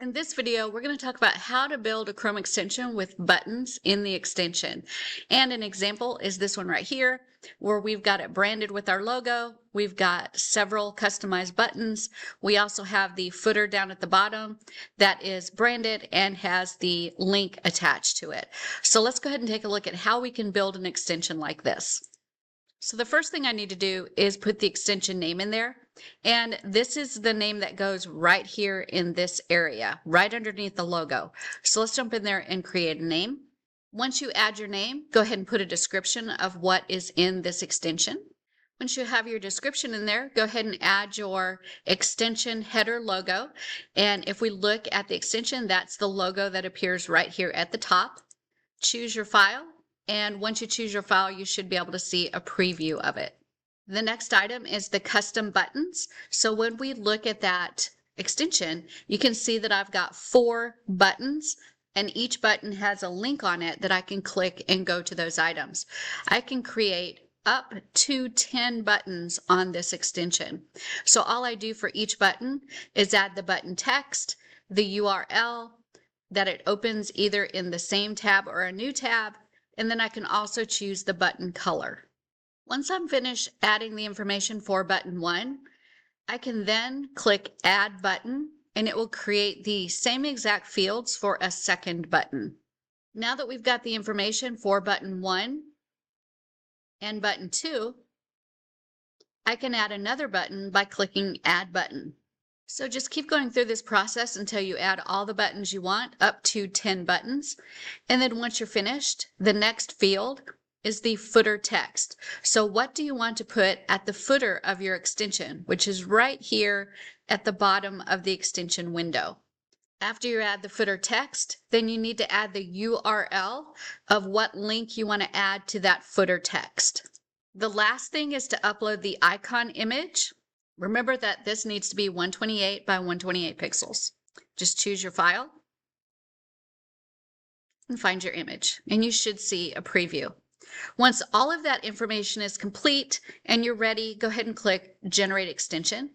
In this video, we're going to talk about how to build a Chrome extension with buttons in the extension. And an example is this one right here, where we've got it branded with our logo. We've got several customized buttons. We also have the footer down at the bottom that is branded and has the link attached to it. So let's go ahead and take a look at how we can build an extension like this. So the first thing I need to do is put the extension name in there. And this is the name that goes right here in this area, right underneath the logo. So let's jump in there and create a name. Once you add your name, go ahead and put a description of what is in this extension. Once you have your description in there, go ahead and add your extension header logo. And if we look at the extension, that's the logo that appears right here at the top. Choose your file. And once you choose your file, you should be able to see a preview of it. The next item is the custom buttons. So when we look at that extension, you can see that I've got 4 buttons, and each button has a link on it that I can click and go to those items. I can create up to 10 buttons on this extension. So all I do for each button is add the button text, the URL, that it opens either in the same tab or a new tab, and then I can also choose the button color. Once I'm finished adding the information for button 1, I can then click Add Button, and it will create the same exact fields for a second button. Now that we've got the information for button 1 and button 2, I can add another button by clicking Add Button. So just keep going through this process until you add all the buttons you want, up to 10 buttons. And then once you're finished, the next field is the footer text. So what do you want to put at the footer of your extension, which is right here at the bottom of the extension window. After you add the footer text, then you need to add the URL of what link you want to add to that footer text. The last thing is to upload the icon image. Remember that this needs to be 128 by 128 pixels. Just choose your file and find your image, and you should see a preview. Once all of that information is complete and you're ready, go ahead and click Generate Extension.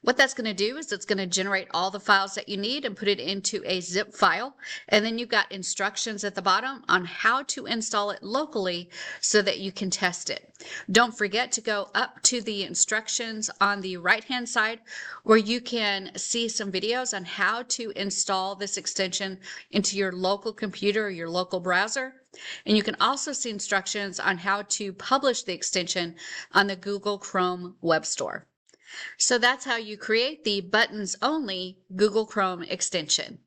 What that's going to do is it's going to generate all the files that you need and put it into a zip file. And then you've got instructions at the bottom on how to install it locally so that you can test it. Don't forget to go up to the instructions on the right-hand side where you can see some videos on how to install this extension into your local computer or your local browser. And you can also see instructions on how to publish the extension on the Google Chrome Web Store. So that's how you create the buttons only Google Chrome extension.